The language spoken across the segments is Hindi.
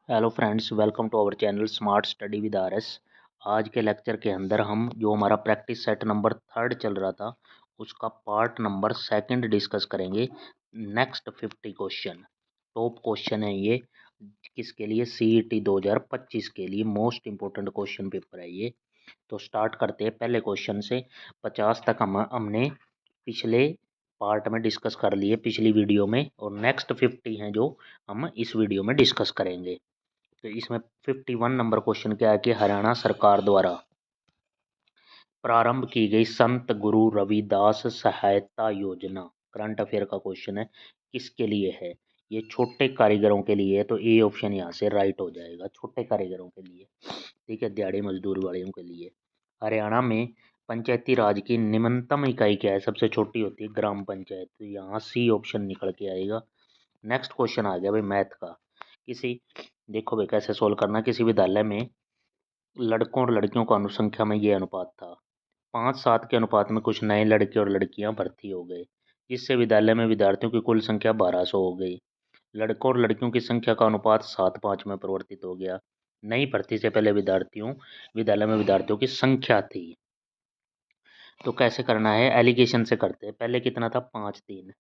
Hello friends, welcome to our channel smart study with R S. आज के लेक्चर के अंदर हम जो हमारा प्रैक्टिस सेट नंबर 3 चल रहा था उसका पार्ट नंबर 2 डिस्कस करेंगे। नेक्स्ट 50 क्वेश्चन टॉप क्वेश्चन है ये, किसके लिए? CET 2025 के लिए मोस्ट इंपॉर्टेंट क्वेश्चन पेपर है ये। तो स्टार्ट करते हैं पहले क्वेश्चन से। 50 तक हमने पिछले पार्ट में डिस्कस कर लिए, पिछली वीडियो में, और नेक्स्ट 50 हैं जो हम इस वीडियो में डिस्कस करेंगे। तो इसमें 51 नंबर क्वेश्चन क्या है कि हरियाणा सरकार द्वारा प्रारंभ की गई संत गुरु रविदास सहायता योजना, करंट अफेयर का क्वेश्चन है, किसके लिए है? ये छोटे कारीगरों के लिए है, तो ए ऑप्शन यहाँ से राइट हो जाएगा, छोटे कारीगरों के लिए। ठीक है, दिहाड़ी मजदूर वालों के लिए। हरियाणा में पंचायती राज की निम्नतम इकाई क्या है? सबसे छोटी होती है ग्राम पंचायत, तो यहाँ सी ऑप्शन निकल के आएगा। नेक्स्ट क्वेश्चन आ गया भाई मैथ का। किसी देखो भाई कैसे सोल्व करना। किसी विद्यालय में लड़कों और लड़कियों का अनुसंख्या में ये अनुपात था, 5-7 के अनुपात में कुछ नए लड़के और लड़कियां भर्ती हो गए, जिससे विद्यालय में विद्यार्थियों की कुल संख्या 1200 हो गई। लड़कों और लड़कियों की संख्या का अनुपात 7-5 में परिवर्तित हो गया। नई भर्ती से पहले विद्यालय में विद्यार्थियों की संख्या थी। तो कैसे करना है? एलिगेशन से करते हैं। पहले कितना था? 5-3,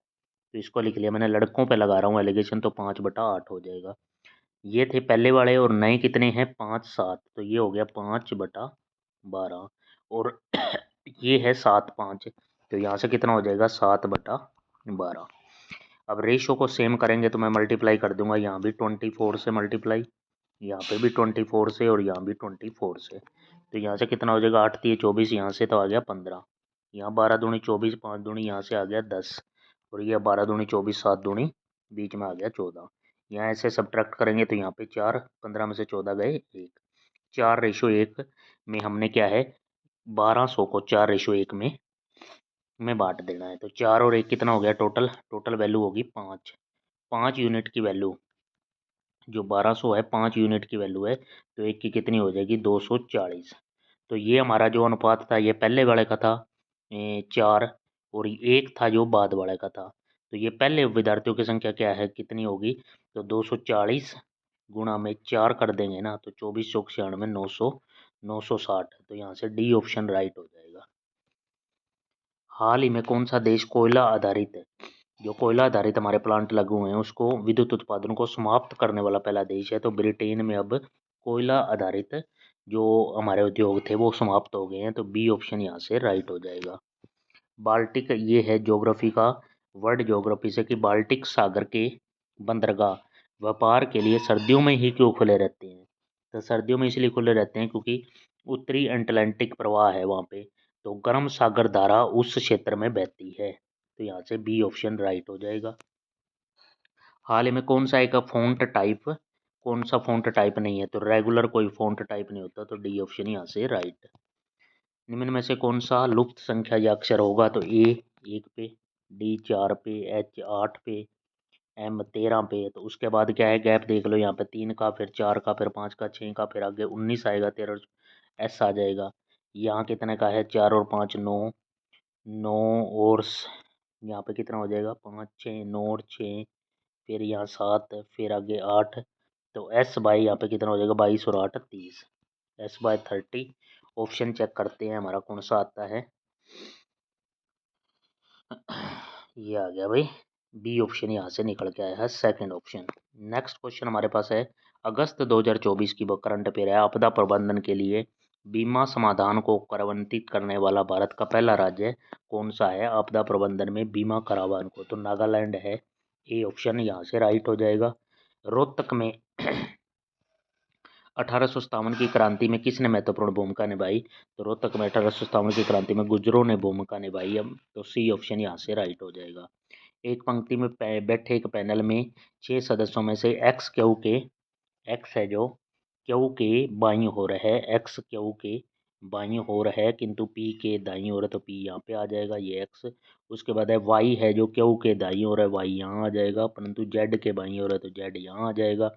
तो इसको लिख लिया मैंने। लड़कों पे लगा रहा हूँ एलिगेशन, तो 5/8 हो जाएगा। ये थे पहले वाले, और नए कितने हैं? 5-7, तो ये हो गया 5/12। और ये है 7-5, तो यहाँ से कितना हो जाएगा? 7/12। अब रेशो को सेम करेंगे तो मैं मल्टीप्लाई कर दूंगा, यहाँ भी 24 से मल्टीप्लाई, यहाँ पे भी 24 से, और यहाँ भी 24 से। तो यहाँ से कितना हो जाएगा? 8×3 = 24, यहाँ से तो आ गया 15, यहाँ 12×2 = 24, 5×2 यहाँ से आ गया 10, और ये 12×2 = 24, 7×2 बीच में आ गया 14। यहाँ ऐसे सब्ट्रैक्ट करेंगे तो यहाँ पे 4, 15 में से 14 गए 1, 4:1 में हमने क्या है? 1200 को 4:1 में बांट देना है। तो 4 और 1 कितना हो गया? टोटल वैल्यू होगी 5। 5 यूनिट की वैल्यू, जो 1200 है 5 यूनिट की वैल्यू है, तो 1 की कितनी हो जाएगी? 240। तो ये हमारा जो अनुपात था ये पहले वाले का था 4, और 1 था जो बाद वाले का था। तो ये पहले विद्यार्थियों की संख्या क्या है, कितनी होगी? तो 240 गुणा में 4 कर देंगे ना, तो 24×96 960। तो यहाँ से डी ऑप्शन राइट हो जाएगा। हाल ही में कौन सा देश कोयला आधारित है, जो कोयला आधारित हमारे प्लांट लगे हुए हैं उसको, विद्युत उत्पादन को समाप्त करने वाला पहला देश है? तो ब्रिटेन में अब कोयला आधारित जो हमारे उद्योग थे वो समाप्त हो गए हैं, तो बी ऑप्शन यहाँ से राइट हो जाएगा। बाल्टिक, ये है ज्योग्राफी का वर्ड, ज्योग्राफी से कि बाल्टिक सागर के बंदरगाह व्यापार के लिए सर्दियों में ही क्यों खुले रहते हैं? तो सर्दियों में इसलिए खुले रहते हैं क्योंकि उत्तरी अटलांटिक प्रवाह है वहाँ पे, तो गर्म सागर धारा उस क्षेत्र में बहती है। तो यहाँ से बी ऑप्शन राइट हो जाएगा। हाल ही में कौन सा एक फ़ॉन्ट टाइप, कौन सा फ़ॉन्ट टाइप नहीं है? तो रेगुलर कोई फ़ॉन्ट टाइप नहीं होता, तो डी ऑप्शन यहाँ से राइट। निम्न में से कौन सा लुप्त संख्या या अक्षर होगा? तो ए 1 पे, डी 4 पे, एच 8 पे, एम 13 पे। तो उसके बाद क्या है? गैप देख लो यहाँ पे, 3 का, फिर 4 का, फिर 5 का, 6 का, फिर आगे 19 आएगा, 13 एस आ जाएगा। यहाँ कितने का है? 4 और 5 9, 9 और यहाँ पे कितना हो जाएगा? 5 6 9 और 6, फिर यहाँ 7, फिर आगे 8। तो एस बाई यहाँ पे कितना हो जाएगा? 22 और 8 30, S/30। ऑप्शन चेक करते हैं हमारा कौन सा आता है। ये आ गया भाई, बी ऑप्शन यहाँ से निकल के आया है, सेकंड ऑप्शन। नेक्स्ट क्वेश्चन हमारे पास है, अगस्त 2024 की करंट अफेयर है, आपदा प्रबंधन के लिए बीमा समाधान को कार्यान्वित करने वाला भारत का पहला राज्य कौन सा है? आपदा प्रबंधन में बीमा करावान को, तो नागालैंड है। ए ऑप्शन यहाँ से राइट हो जाएगा। रोहतक में 1857 की क्रांति में किसने महत्वपूर्ण भूमिका निभाई? तो रोहतक में 1857 की क्रांति में गुर्जरों ने भूमिका निभाई। अब तो सी ऑप्शन यहाँ से राइट हो जाएगा। एक पंक्ति में बैठे एक पैनल में 6 सदस्यों में से एक्स क्यू के, एक्स है जो क्यू के बाईं ओर है, एक्स क्यू के बाईं ओर है, किंतु पी के दाईं ओर है, तो पी यहाँ पे आ जाएगा, ये एक्स। उसके बाद है वाई है जो क्यू के दाईं ओर है, वाई यहाँ आ जाएगा, परंतु जेड के बाईं ओर है तो जेड यहाँ आ जाएगा।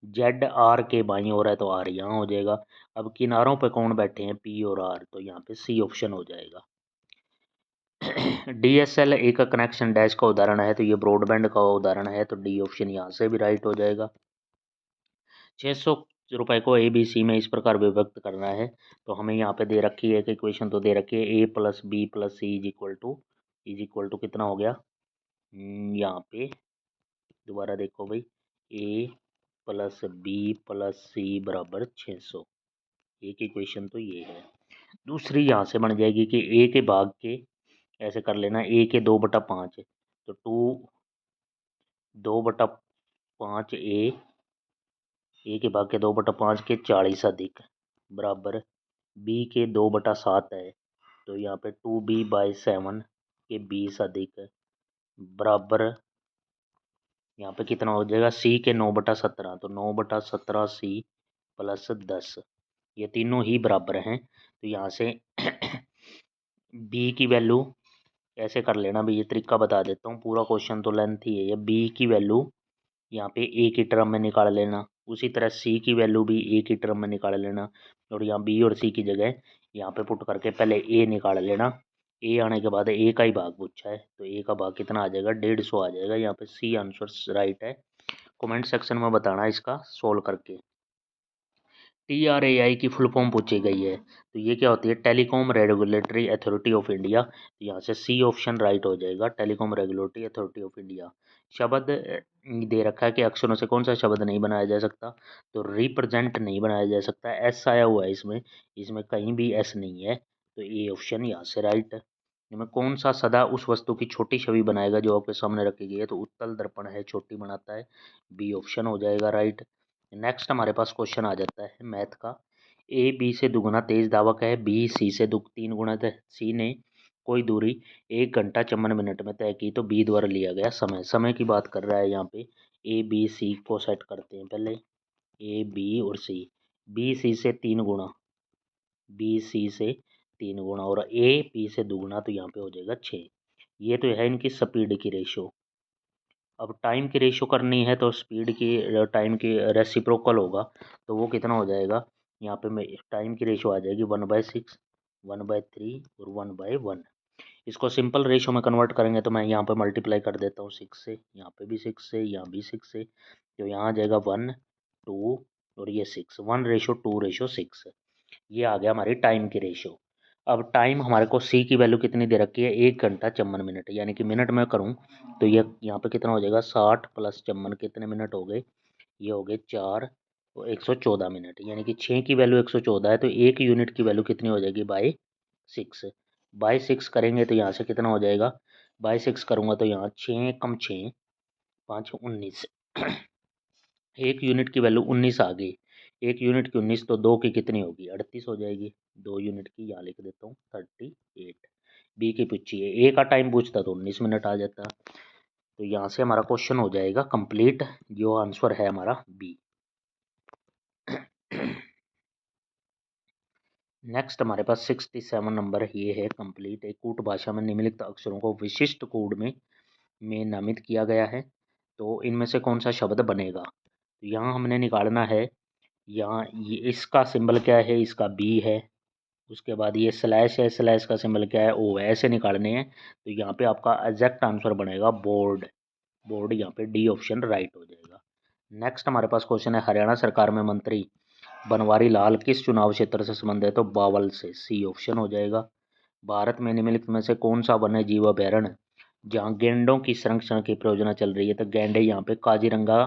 जेड आर के बाईं ओर है तो आर यहाँ हो जाएगा। अब किनारों पे कौन बैठे हैं? पी और आर, तो यहाँ पे सी ऑप्शन हो जाएगा। DSL एक कनेक्शन डैश का उदाहरण है, तो ये ब्रॉडबैंड का उदाहरण है, तो डी ऑप्शन यहाँ से भी राइट हो जाएगा। 600 रुपये को ए बी सी में इस प्रकार विभक्त करना है। तो हमें यहाँ पे दे रखी है कि इक्वेशन तो दे रखी है A plus B plus C is equal to कितना हो गया। यहाँ पे दोबारा देखो भाई, A plus B plus C बराबर 600। एक इक्वेशन तो ये है। दूसरी यहाँ से बन जाएगी कि ए के भाग के, ऐसे कर लेना, ए के 2/5 तो 2/5 ए के भाग के 2/5 के 40 अधिक बराबर बी के 2/7 है। तो यहाँ पे 2b/7 के 20 अधिक बराबर यहाँ पे कितना हो जाएगा, सी के 9/17 तो 9/17 सी प्लस 10, ये तीनों ही बराबर हैं। तो यहाँ से बी की वैल्यू ऐसे कर लेना भाई, ये तरीका बता देता हूँ, पूरा क्वेश्चन तो लेंथ ही है। ये बी की वैल्यू यहाँ पे ए की टर्म में निकाल लेना, उसी तरह सी की वैल्यू भी ए की टर्म में निकाल लेना, और यहाँ बी और सी की जगह यहाँ पे पुट करके पहले ए निकाल लेना। ए आने के बाद ए का ही भाग पूछा है, तो ए का भाग कितना आ जाएगा, 150 आ जाएगा। यहाँ पे सी आंसर राइट है। कमेंट सेक्शन में बताना इसका सोल्व करके। TRAI की फुल फॉर्म पूछी गई है, तो ये क्या होती है, telecom regulatory authority of India. तो यहाँ से सी ऑप्शन राइट हो जाएगा, telecom regulatory authority of India. शब्द दे रखा है कि अक्षरों से कौन सा शब्द नहीं बनाया जा सकता, तो रिप्रेजेंट नहीं बनाया जा सकता, एस आया हुआ है इसमें, इसमें कहीं भी एस नहीं है, तो ये ऑप्शन यहाँ से राइट है। इनमें कौन सा सदा उस वस्तु की छोटी छवि बनाएगा जो आपके सामने रखी गई है, तो उत्तल दर्पण है, छोटी बनाता है, बी ऑप्शन हो जाएगा राइट। नेक्स्ट हमारे पास क्वेश्चन आ जाता है मैथ का। ए बी से दुगुना तेज धावक है, बी सी से 3 गुना सी ने कोई दूरी 1 घंटा 54 मिनट में तय की, तो बी द्वारा लिया गया समय की बात कर रहा है यहाँ पे। ए बी सी को सेट करते हैं पहले, ए बी और सी, बी सी से 3 गुना, बी सी से 3 गुना, और ए बी से दुगुना, तो यहाँ पे हो जाएगा 6। ये तो है इनकी स्पीड की रेशो। अब टाइम की रेशो करनी है तो स्पीड की टाइम की रेसिप्रोकल होगा, तो वो कितना हो जाएगा, यहाँ पे मैं टाइम की रेशो आ जाएगी 1/6, 1/3 और 1/1। इसको सिंपल रेशो में कन्वर्ट करेंगे तो मैं यहाँ पे मल्टीप्लाई कर देता हूँ 6 से, यहाँ पे भी 6 से, यहाँ भी 6 से, तो यहाँ आ जाएगा 1 2 और ये 6, 1:2:6। ये आ गया हमारी टाइम की रेशो। अब टाइम हमारे को सी की वैल्यू कितनी दे रखी है, 1 घंटा 54 मिनट, यानी कि मिनट में करूँ तो ये यहाँ पे कितना हो जाएगा, 60 + 54 कितने मिनट हो गए, ये हो गए 4 और 114 मिनट, यानी कि 6 की वैल्यू 114 है, तो 1 यूनिट की वैल्यू कितनी हो जाएगी, बाई 6 करेंगे तो यहाँ से कितना हो जाएगा, बाई 6 करूँगा तो यहाँ 6 कम 6 5 19 1 यूनिट की वैल्यू 19 आ गई। 1 यूनिट की 19 तो 2 की कितनी होगी, 38 हो जाएगी। 2 यूनिट की यहाँ लिख देता हूँ 38। बी की पूछी है, ए का टाइम पूछता तो 19 मिनट आ जाता। तो यहाँ से हमारा क्वेश्चन हो जाएगा कंप्लीट, जो आंसर है हमारा बी। नेक्स्ट हमारे पास 67 नंबर ये है कंप्लीट। एक कूट भाषा में निम्नलिखित अक्षरों को विशिष्ट कोड में नामित किया गया है, तो इनमें से कौन सा शब्द बनेगा। तो यहाँ हमने निकालना है, यहाँ ये इसका सिंबल क्या है, इसका बी है, उसके बाद ये स्लैश है, स्लैश का सिंबल क्या है, ओ है, ऐसे निकालने हैं। तो यहाँ पे आपका एग्जैक्ट आंसर बनेगा बोर्ड, बोर्ड यहाँ पे डी ऑप्शन राइट हो जाएगा। नेक्स्ट हमारे पास क्वेश्चन है, हरियाणा सरकार में मंत्री बनवारी लाल किस चुनाव क्षेत्र से संबंधित है, तो बावल से, सी ऑप्शन हो जाएगा। भारत में निम्नलिखित में से कौन सा वन्य जीव अभ्यारण्य जहाँ गैंडों की संरक्षण की परियोजना चल रही है, तो गैंडे यहाँ पे काजीरंगा,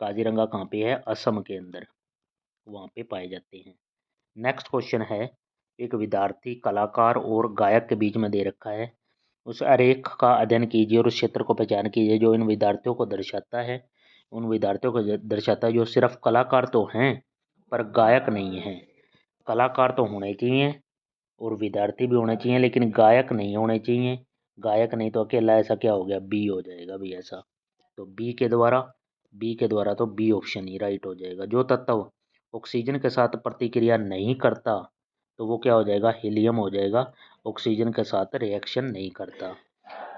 काजीरंगा कहाँ पे है, असम के अंदर वहाँ पे पाए जाते हैं। नेक्स्ट क्वेश्चन है, एक विद्यार्थी कलाकार और गायक के बीच में दे रखा है, उस आरेख का अध्ययन कीजिए और उस क्षेत्र को पहचान कीजिए जो इन विद्यार्थियों को दर्शाता है, उन विद्यार्थियों को दर्शाता है जो सिर्फ कलाकार तो हैं पर गायक नहीं हैं। कलाकार तो होने चाहिए और विद्यार्थी भी होने चाहिए, लेकिन गायक नहीं होने चाहिए। गायक नहीं तो अकेला, ऐसा क्या हो गया, बी हो जाएगा भी ऐसा। तो बी के द्वारा तो बी ऑप्शन ही राइट हो जाएगा। जो तत्व ऑक्सीजन के साथ प्रतिक्रिया नहीं करता तो वो क्या हो जाएगा, हीलियम हो जाएगा, ऑक्सीजन के साथ रिएक्शन नहीं करता।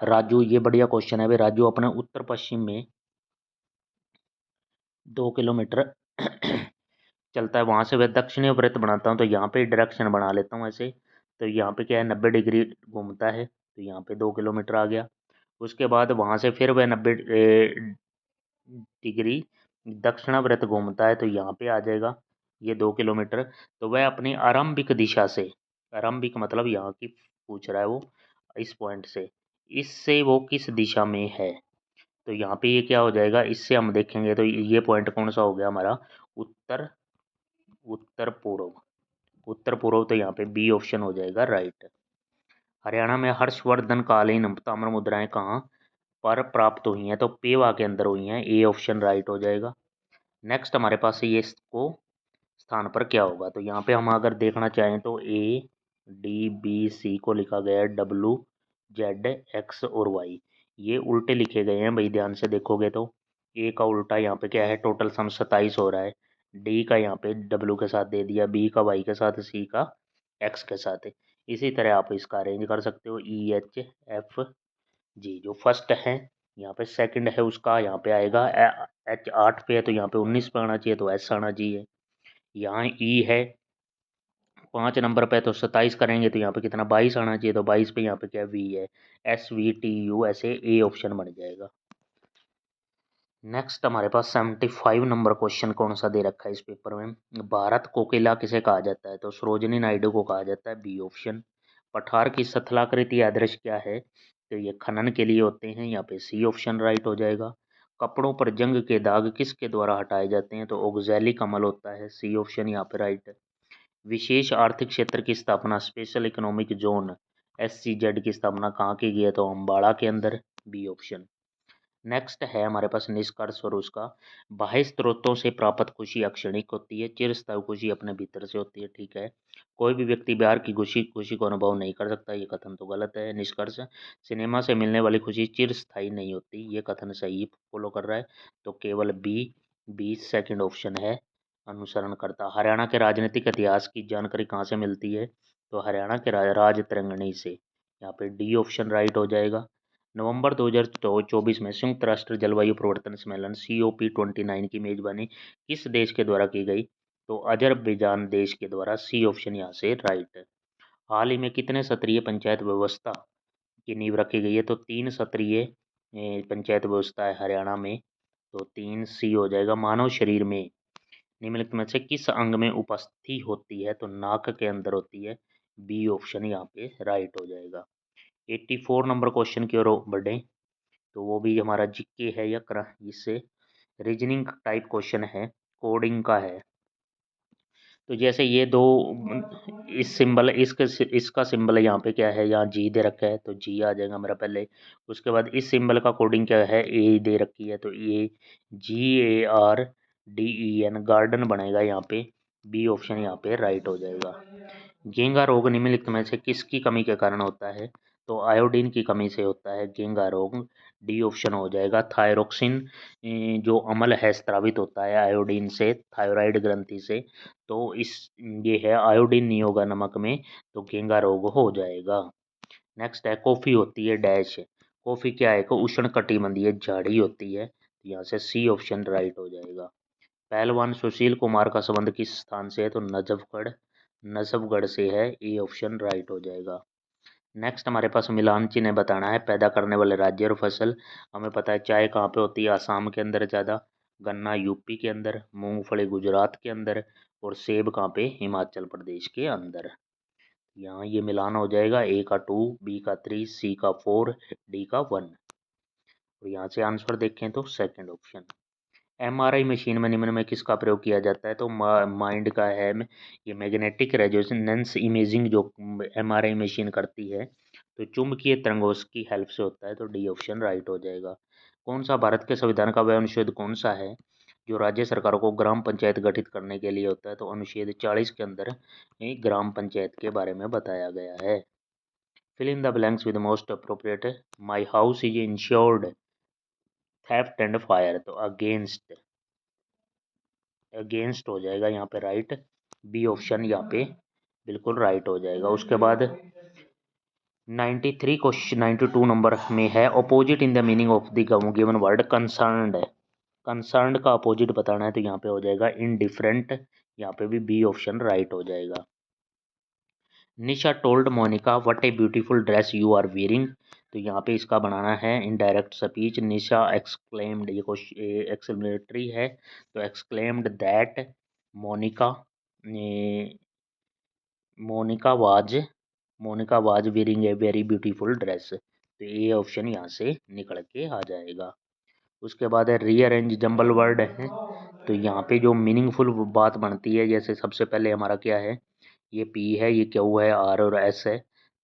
राजू, ये बढ़िया क्वेश्चन है भाई। राजू अपने उत्तर पश्चिम में 2 किलोमीटर चलता है, वहाँ से वह दक्षिणी वृत्त बनाता हूँ, तो यहाँ पे डायरेक्शन बना लेता हूँ ऐसे। तो यहाँ पे क्या है, 90 डिग्री घूमता है, तो यहाँ पे 2 किलोमीटर आ गया। उसके बाद वहाँ से फिर वह 90 डिग्री दक्षिणाव्रत घूमता है तो यहाँ पे आ जाएगा ये 2 किलोमीटर। तो वह अपनी आरंभिक दिशा से, आरंभिक मतलब यहाँ की पूछ रहा है वो, इस पॉइंट से, इससे वो किस दिशा में है। तो यहाँ पे ये क्या हो जाएगा, इससे हम देखेंगे तो ये पॉइंट कौन सा हो गया हमारा, उत्तर, उत्तर पूर्व, उत्तर पूर्व। तो यहाँ पे बी ऑप्शन हो जाएगा राइट। हरियाणा में हर्षवर्धन कालीन ताम्र मुद्राएं कहाँ पर प्राप्त हुई हैं, तो पेवा के अंदर हुई हैं, ए ऑप्शन राइट हो जाएगा। नेक्स्ट हमारे पास ये इसको स्थान पर क्या होगा, तो यहाँ पे हम अगर देखना चाहें तो ए डी बी सी को लिखा गया है डब्ल्यू जेड एक्स और वाई, ये उल्टे लिखे गए हैं भाई, ध्यान से देखोगे तो ए का उल्टा यहाँ पे क्या है, टोटल सम 27 हो रहा है, डी का यहाँ पे डब्ल्यू के साथ दे दिया, बी का वाई के साथ, सी का एक्स के साथ है। इसी तरह आप इसका अरेंज कर सकते हो, ई एच एफ जी, जो फर्स्ट है यहाँ पे, सेकंड है उसका यहाँ पे आएगा एच 8 पे है तो यहाँ पे 19 पे आना चाहिए, तो एस आना चाहिए। यहाँ ई है 5 नंबर पे तो 27 करेंगे तो यहाँ पे कितना 22 आना चाहिए, तो 22 पे यहाँ पे क्या वी है, एस वी टी यू, ऐसे ए ऑप्शन बन जाएगा। नेक्स्ट हमारे पास 75 नंबर क्वेश्चन कौन सा दे रखा है इस पेपर में, भारत कोकिला किसे कहा जाता है, तो सरोजिनी नायडू को कहा जाता है, बी ऑप्शन। पठार की स्थलाकृति आदर्श क्या है, तो ये खनन के लिए होते हैं, यहाँ पे सी ऑप्शन राइट हो जाएगा। कपड़ों पर जंग के दाग किसके द्वारा हटाए जाते हैं, तो ओग्जैलिक अमल होता है, सी ऑप्शन यहाँ पे राइट है। विशेष आर्थिक क्षेत्र की स्थापना, स्पेशल इकोनॉमिक जोन, SCZ की स्थापना कहाँ की गई है, तो अम्बाड़ा के अंदर, बी ऑप्शन। नेक्स्ट है हमारे पास निष्कर्ष और उसका, बाह्य स्रोतों से प्राप्त खुशी अक्षणिक होती है, चिरस्थायी खुशी अपने भीतर से होती है, ठीक है। कोई भी व्यक्ति बाहर की खुशी खुशी को अनुभव नहीं कर सकता, ये कथन तो गलत है। निष्कर्ष, सिनेमा से मिलने वाली खुशी चिरस्थायी नहीं होती, ये कथन सही फॉलो कर रहा है, तो केवल बी, बी सेकंड ऑप्शन है अनुसरण करता। हरियाणा के राजनीतिक इतिहास की जानकारी कहाँ से मिलती है, तो हरियाणा के राज तरंगणी से, यहाँ पे डी ऑप्शन राइट हो जाएगा। नवंबर 2024 में संयुक्त राष्ट्र जलवायु परिवर्तन सम्मेलन COP29 की मेजबानी किस देश के द्वारा की गई, तो अजरबैजान देश के द्वारा, सी ऑप्शन यहाँ से राइट है। हाल ही में कितने सत्रीय पंचायत व्यवस्था की नींव रखी गई है, तो 3 सत्रीय पंचायत व्यवस्था है हरियाणा में, तो 3 सी हो जाएगा। मानव शरीर में निम्नलिखित में से किस अंग में उपस्थिति होती है, तो नाक के अंदर होती है, बी ऑप्शन यहाँ पे राइट हो जाएगा। 84 नंबर क्वेश्चन की ओर बढ़े, तो वो भी हमारा जीके है या इससे रीजनिंग टाइप क्वेश्चन है, कोडिंग का है। तो जैसे ये दो, इस सिंबल, इसका सिंबल यहाँ पे क्या है, यहाँ जी दे रखा है तो जी आ जाएगा मेरा पहले। उसके बाद इस सिंबल का कोडिंग क्या है, ए दे रखी है तो ए, GARDEN, गार्डन बनेगा यहाँ पे, बी ऑप्शन यहाँ पे राइट हो जाएगा। घेंघा रोग निम्नलिखित में से किसकी कमी के कारण होता है, तो आयोडीन की कमी से होता है घेंघा रोग, डी ऑप्शन हो जाएगा। थायरोक्सिन जो अम्ल है स्त्रावित होता है आयोडीन से, थायराइड ग्रंथि से, तो इस ये है आयोडीन नहीं होगा नमक में, तो घेंघा रोग हो जाएगा। नेक्स्ट है कॉफ़ी होती है डैश, कॉफ़ी क्या है, उष्ण कटिबंधीय झाड़ी होती है, तो यहाँ से सी ऑप्शन राइट हो जाएगा। पहलवान सुशील कुमार का संबंध किस स्थान से है, तो नजफगढ़, नजफगढ़ से है, ए ऑप्शन राइट हो जाएगा। नेक्स्ट हमारे पास मिलान चिन्ह बताना है, पैदा करने वाले राज्य और फसल। हमें पता है चाय कहाँ पे होती है, आसाम के अंदर ज़्यादा, गन्ना यूपी के अंदर, मूंगफली गुजरात के अंदर, और सेब कहाँ पे, हिमाचल प्रदेश के अंदर। यहाँ ये मिलान हो जाएगा, ए का 2, बी का 3, सी का 4, डी का 1। और यहाँ से आंसर देखें तो सेकंड ऑप्शन। MRI मशीन में निम्न में किसका प्रयोग किया जाता है, तो माइंड का है, ये मैग्नेटिक रेजोनेंस इमेजिंग जो MRI मशीन करती है, तो चुंबकीय तरंगों की हेल्प से होता है, तो डी ऑप्शन राइट हो जाएगा। कौन सा भारत के संविधान का वह अनुच्छेद कौन सा है जो राज्य सरकारों को ग्राम पंचायत गठित करने के लिए होता है, तो अनुच्छेद 40 के अंदर ग्राम पंचायत के बारे में बताया गया है। Fill in the blanks with most appropriate, my house is insured theft and fire, तो अगेंस्ट, अगेंस्ट हो जाएगा यहाँ पे राइट, बी ऑप्शन यहाँ पे बिल्कुल राइट हो जाएगा। उसके बाद 93 क्वेश्चन 92 नंबर में है, opposite in the meaning of the given word concerned, concerned का अपोजिट बताना है, तो यहाँ पे हो जाएगा इनडिफरेंट, यहाँ पे भी बी ऑप्शन राइट हो जाएगा। Nisha told Monica what a beautiful dress you are wearing. तो यहाँ पे इसका बनाना है इनडायरेक्ट स्पीच। निशा एक्सक्लेम्ड, ये क्वेश्चन एक्सक्लेमेटरी है, तो exclaimed that Monica Monica was Monica was wearing a very beautiful dress. तो ये ऑप्शन यहाँ से निकल के आ जाएगा। उसके बाद है रीअरेंज जंबल वर्ड है, तो यहाँ पे जो मीनिंगफुल बात बनती है, जैसे सबसे पहले हमारा क्या है, ये पी है, ये क्यू है, आर और एस है,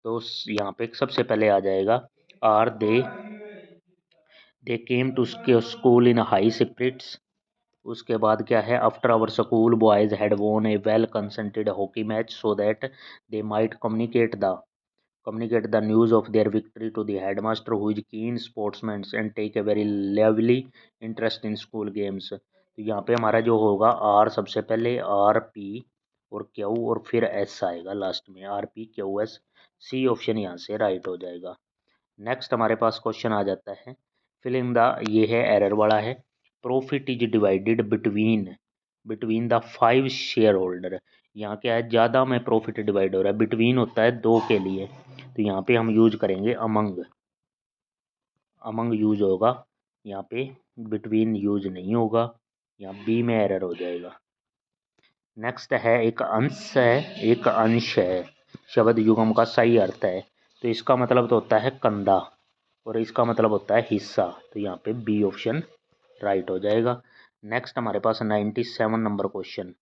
तो यहाँ पे सबसे पहले आ जाएगा R. They came to school in high spirits. उसके बाद क्या है, after our school boys had won a well contested hockey match so that they might communicate the news of their victory to the headmaster who is keen sportsman and take a very lively interest in school games। तो यहाँ पे हमारा जो होगा आर सबसे पहले, आर पी और क्यू और फिर एस आएगा लास्ट में, R P Q S. C option यहाँ से राइट हो जाएगा। नेक्स्ट हमारे पास क्वेश्चन आ जाता है फिलिंग द, ये है एरर वाला है। Profit is divided between the 5 share holder. यहाँ क्या है, ज़्यादा में प्रॉफिट डिवाइड हो रहा है, बिटवीन होता है दो के लिए, तो यहाँ पे हम यूज करेंगे अमंग यूज होगा, यहाँ पे बिटवीन यूज नहीं होगा, यहाँ बी में एरर हो जाएगा। नेक्स्ट है एक अंश है, शब्द युगम का सही अर्थ है, तो इसका मतलब तो होता है कंधा और इसका मतलब होता है हिस्सा, तो यहाँ पे बी ऑप्शन राइट हो जाएगा। नेक्स्ट हमारे पास 97 नंबर क्वेश्चन।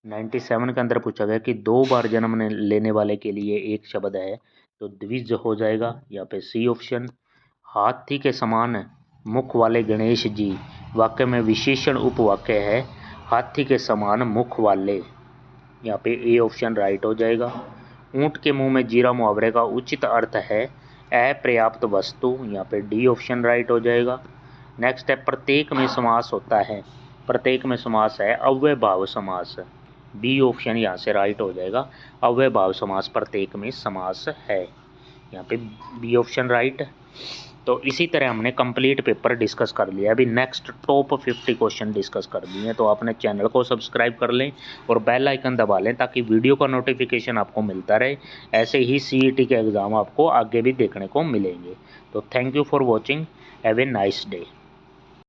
97 के अंदर पूछा गया कि 2 बार जन्म लेने वाले के लिए एक शब्द है, तो द्विज हो जाएगा यहाँ पे सी ऑप्शन। हाथी के समान मुख वाले गणेश जी, वाक्य में विशेषण उपवाक्य है हाथी के समान मुख वाले, यहाँ पे ए ऑप्शन राइट हो जाएगा। ऊंट के मुंह में जीरा मुहावरे का उचित अर्थ है अपर्याप्त वस्तु, यहाँ पे डी ऑप्शन राइट हो जाएगा। नेक्स्ट है प्रत्येक में समास होता है, प्रत्येक में समास है अव्ययभाव समास, बी ऑप्शन यहाँ से राइट हो जाएगा। अव्ययभाव समास प्रत्येक में समास है, यहाँ पे बी ऑप्शन राइट। तो इसी तरह हमने कंप्लीट पेपर डिस्कस कर लिया। अभी नेक्स्ट टॉप 50 क्वेश्चन डिस्कस कर दिए, तो आपने चैनल को सब्सक्राइब कर लें और बेल आइकन दबा लें ताकि वीडियो का नोटिफिकेशन आपको मिलता रहे। ऐसे ही सीईटी के एग्ज़ाम आपको आगे भी देखने को मिलेंगे। तो thank you for watching, have a nice day.